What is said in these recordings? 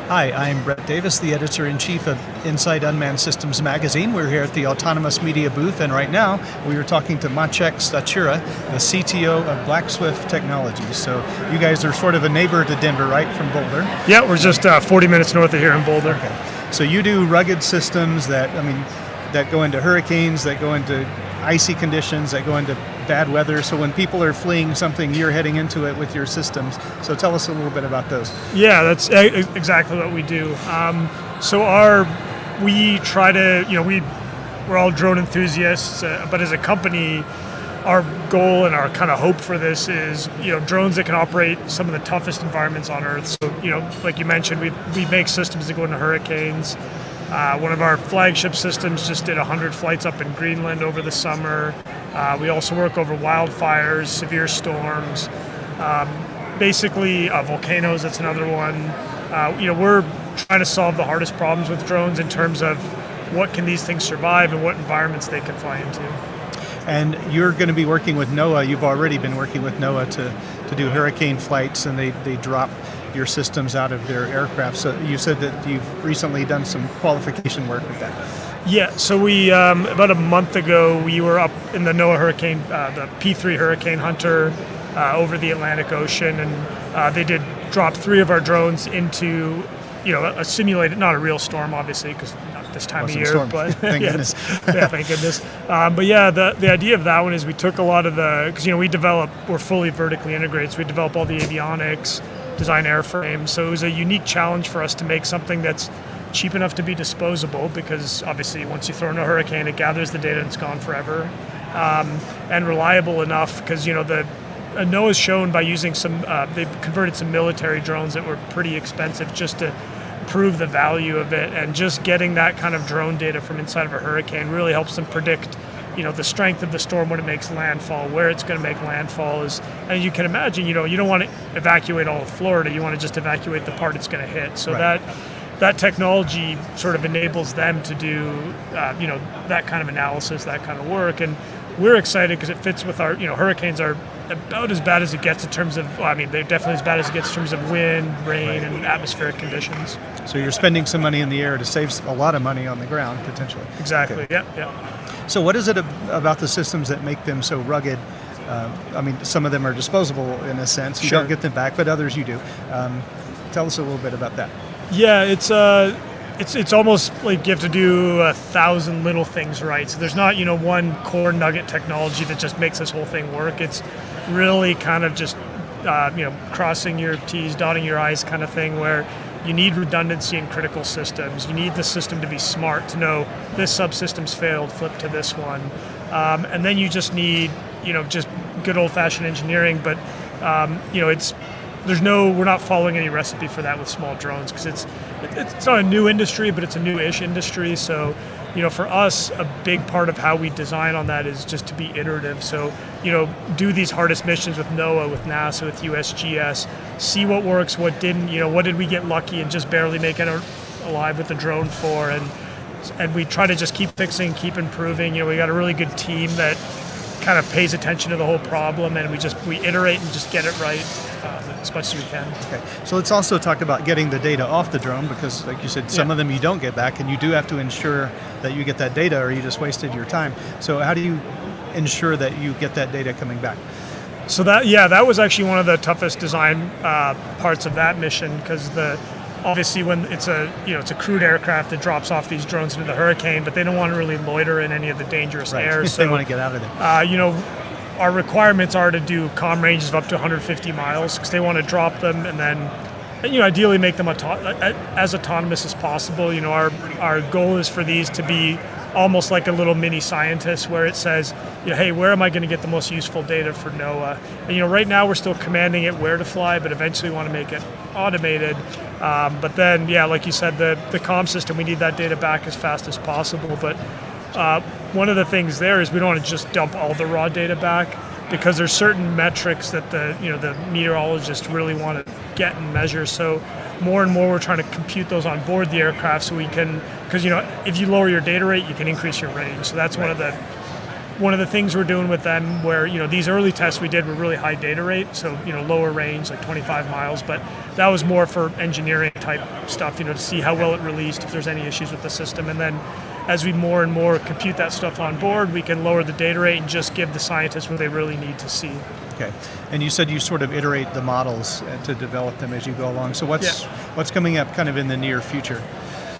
Hi, I'm Brett Davis, the editor-in-chief of Inside Unmanned Systems magazine. We're here at the Autonomous Media booth, and right now we are talking to Maciej Stachura, the CTO of Black Swift Technologies. So you guys are sort of a neighbor to Denver, right, from Boulder? Yeah, we're just 40 minutes north of here in Boulder. Okay. So you do rugged systems that go into hurricanes, that go into icy conditions, that go into bad weather. So when people are fleeing something, you're heading into it with your systems. So tell us a little bit about those. Yeah, that's exactly what we do. We try to, we're all drone enthusiasts, but as a company, our goal and our kind of hope for this is, drones that can operate some of the toughest environments on Earth. So, like you mentioned, we make systems that go into hurricanes. One of our flagship systems just did 100 flights up in Greenland over the summer. We also work over wildfires, severe storms, volcanoes, that's another one. We're trying to solve the hardest problems with drones in terms of what can these things survive and what environments they can fly into. And you're going to be working with NOAA. You've already been working with NOAA to do hurricane flights, and they drop your systems out of their aircraft. So you said that you've recently done some qualification work with that. Yeah, so we, about a month ago, we were up in the NOAA hurricane, the P3 Hurricane Hunter over the Atlantic Ocean, and they did drop 3 of our drones into, a simulated, not a real storm, obviously, because not this time of year, storm. but thank goodness. Yeah, thank goodness. The idea of that one is we took a lot of because we're fully vertically integrated, so we develop all the avionics, design airframes, so it was a unique challenge for us to make something that's cheap enough to be disposable, because obviously once you throw in a hurricane, it gathers the data and it's gone forever, and reliable enough, because NOAA's shown by using they've converted some military drones that were pretty expensive just to prove the value of it, and just getting that kind of drone data from inside of a hurricane really helps them predict the strength of the storm when it makes landfall, where it's going to make landfall is, and you can imagine, you don't want to evacuate all of Florida, you want to just evacuate the part it's going to hit. So right. that technology sort of enables them to do, that kind of analysis, that kind of work, and we're excited because it fits with our, hurricanes are about as bad as it gets in terms of, they're definitely as bad as it gets in terms of wind, rain, and atmospheric conditions. So you're spending some money in the air to save a lot of money on the ground, potentially. Exactly, okay. Yeah. So what is it about the systems that make them so rugged? Some of them are disposable in a sense. You Sure. don't get them back, but others you do. Tell us a little bit about that. Yeah, it's almost like you have to do 1,000 little things right. So there's not, one core nugget technology that just makes this whole thing work. It's really kind of just, crossing your T's, dotting your I's kind of thing, where you need redundancy in critical systems. You need the system to be smart to know this subsystem's failed, flip to this one. And then you just need, just good old-fashioned engineering. But, we're not following any recipe for that with small drones, because it's not a new industry, but it's a new-ish industry. So, for us, a big part of how we design on that is just to be iterative. So, do these hardest missions with NOAA, with NASA, with USGS, see what works, what didn't, what did we get lucky and just barely make it alive with the drone for, and we try to just keep fixing, keep improving. We got a really good team that kind of pays attention to the whole problem, and we iterate and just get it right as much as we can. Okay, so let's also talk about getting the data off the drone, because like you said, some of them you don't get back, and you do have to ensure that you get that data, or you just wasted your time. So how do you ensure that you get that data coming back? So that was actually one of the toughest design parts of that mission, because obviously when it's a crewed aircraft that drops off these drones into the hurricane, but they don't want to really loiter in any of the dangerous air. So they want to get out of there. Our requirements are to do comm ranges of up to 150 miles, because they want to drop them and then, ideally make them as autonomous as possible. Our goal is for these to be almost like a little mini scientist, where it says, hey, where am I going to get the most useful data for NOAA? And right now we're still commanding it where to fly, but eventually we want to make it automated. But then, like you said, the comm system, we need that data back as fast as possible. But one of the things there is we don't want to just dump all the raw data back, because there's certain metrics that the meteorologists really want to get and measure. So more and more we're trying to compute those on board the aircraft, so we can, because if you lower your data rate, you can increase your range. So that's one of the one of the things we're doing with them, where these early tests we did were really high data rate, so lower range, like 25 miles, but that was more for engineering type stuff, to see how well it released, if there's any issues with the system. And then as we more and more compute that stuff on board, we can lower the data rate and just give the scientists what they really need to see. Okay, and you said you sort of iterate the models to develop them as you go along. So what's coming up kind of in the near future?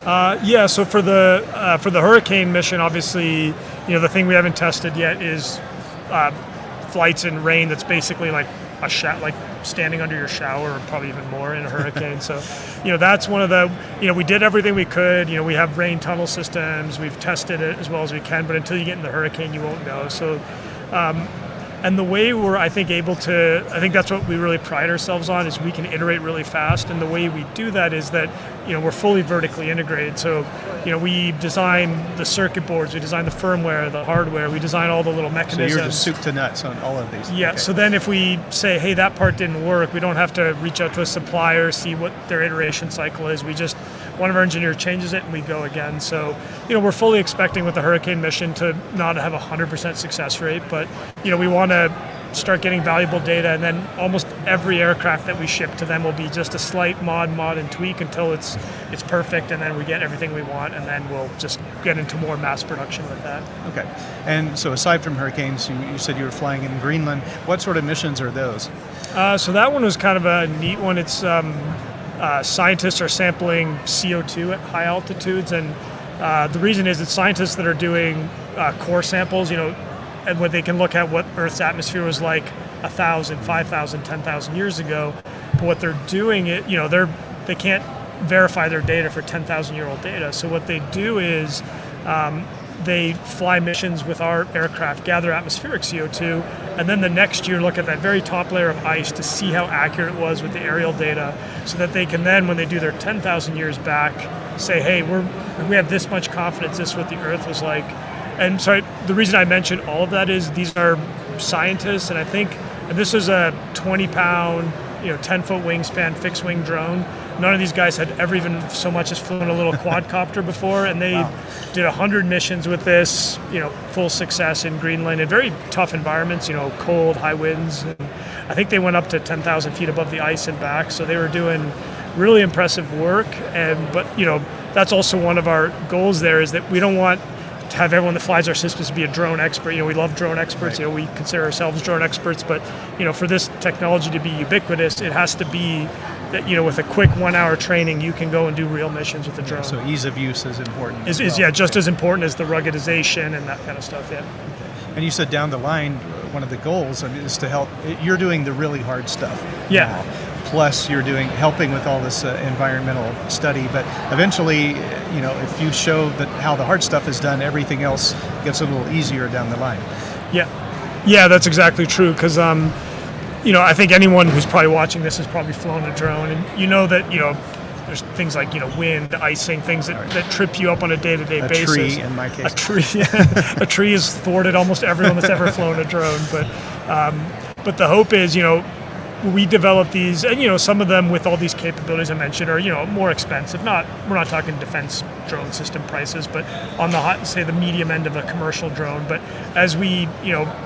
So for the Hurricane mission, obviously, the thing we haven't tested yet is flights in rain. That's basically like like standing under your shower, or probably even more in a hurricane. So, that's one of the, we did everything we could. We have rain tunnel systems. We've tested it as well as we can, but until you get in the hurricane, you won't know. So, and the way we're, I think that's what we really pride ourselves on, is we can iterate really fast. And the way we do that is that, we're fully vertically integrated. So, we design the circuit boards, we design the firmware, the hardware, we design all the little mechanisms. So you're just soup to nuts on all of these. Yeah, okay. So then if we say, hey, that part didn't work, we don't have to reach out to a supplier, see what their iteration cycle is. One of our engineers changes it and we go again. So, we're fully expecting with the Hurricane mission to not have a 100% success rate, but, we want to start getting valuable data, and then almost every aircraft that we ship to them will be just a slight mod and tweak until it's perfect, and then we get everything we want, and then we'll just get into more mass production with that. Okay, and so aside from hurricanes, you said you were flying in Greenland. What sort of missions are those? So that one was kind of a neat one. It's scientists are sampling CO2 at high altitudes, and the reason is it's scientists that are doing core samples, and where they can look at what Earth's atmosphere was like 1,000, 5,000, 10,000 years ago. But what they're doing, they can't verify their data for 10,000-year-old data. So what they do is they fly missions with our aircraft, gather atmospheric CO2, and then the next year look at that very top layer of ice to see how accurate it was with the aerial data, so that they can then, when they do their 10,000 years back, say, hey, we have this much confidence this is what the Earth was like. And so the reason I mention all of that is these are scientists, and I think this was a 20-pound, 10-foot wingspan, fixed-wing drone. None of these guys had ever even so much as flown a little quadcopter before, and they did 100 missions with this, full success in Greenland in very tough environments, cold, high winds. And I think they went up to 10,000 feet above the ice and back, so they were doing really impressive work. But that's also one of our goals there, is that we don't want to have everyone that flies our systems be a drone expert. We love drone experts. Right. We consider ourselves drone experts, but for this technology to be ubiquitous, it has to be that with a quick 1 hour training, you can go and do real missions with the drone. So ease of use is important. Is just as important as the ruggedization and that kind of stuff. Yeah. And you said down the line, one of the goals is to help. You're doing the really hard stuff. Yeah. Now. Plus, you're helping with all this environmental study. But eventually, if you show that how the hard stuff is done, everything else gets a little easier down the line. Yeah, that's exactly true. Because I think anyone who's probably watching this has probably flown a drone, and that there's things like wind, icing, things that trip you up on a day-to-day basis. A tree, in my case. A tree, yeah. A tree has thwarted almost everyone that's ever flown a drone. But the hope is, we develop these, and some of them with all these capabilities I mentioned are more expensive. We're not talking defense drone system prices, but on the medium end of a commercial drone. But as we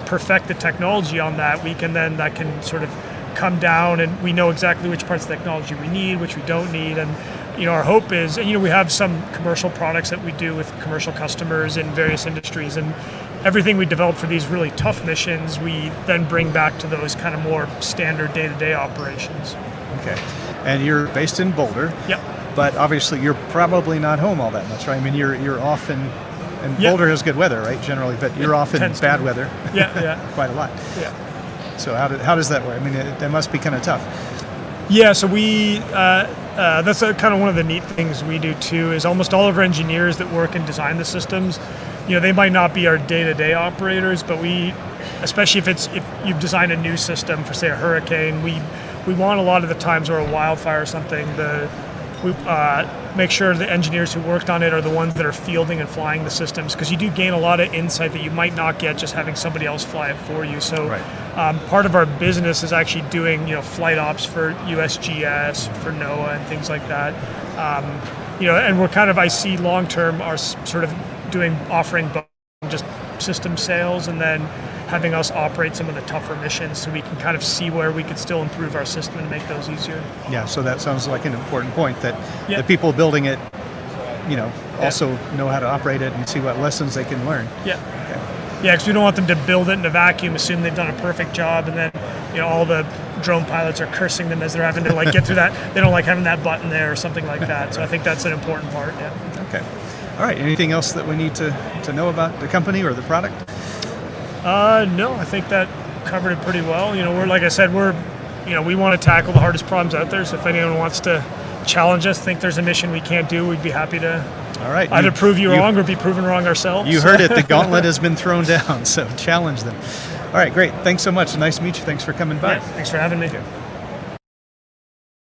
perfect the technology on that, that can sort of come down, and we know exactly which parts of the technology we need, which we don't need, and our hope is, and we have some commercial products that we do with commercial customers in various industries, and everything we develop for these really tough missions, we then bring back to those kind of more standard day-to-day operations. Okay. And you're based in Boulder. Yep. But obviously you're probably not home all that much, right? I mean, you're often, and yep. Boulder has good weather, right, generally, but you're often bad weather. Yeah. Quite a lot. Yeah. So how does that work? I mean, that must be kind of tough. Yeah, so that's kind of one of the neat things we do too, is almost all of our engineers that work and design the systems, they might not be our day-to-day operators, but especially if you've designed a new system for, say, a hurricane, we want a lot of the times, or a wildfire or something, we make sure the engineers who worked on it are the ones that are fielding and flying the systems, because you do gain a lot of insight that you might not get just having somebody else fly it for you. So right. Part of our business is actually doing flight ops for USGS, for NOAA, and things like that. And we're kind of, I see long term, are sort of offering just system sales, and then having us operate some of the tougher missions so we can kind of see where we could still improve our system and make those easier. Yeah, so that sounds like an important point, that Yeah. the people building it, Yeah. also know how to operate it and see what lessons they can learn. Yeah. Yeah, because we don't want them to build it in a vacuum, assume they've done a perfect job, and then all the drone pilots are cursing them as they're having to get through that. They don't like having that button there or something like that. So I think that's an important part. Yeah. Okay. All right. Anything else that we need to know about the company or the product? No, I think that covered it pretty well. We're, like I said, we want to tackle the hardest problems out there. So if anyone wants to challenge us, think there's a mission we can't do, we'd be happy to All right. either prove you wrong or be proven wrong ourselves. You heard it. The gauntlet has been thrown down, so challenge them. All right, great. Thanks so much. Nice to meet you. Thanks for coming by. Yeah, thanks for having me.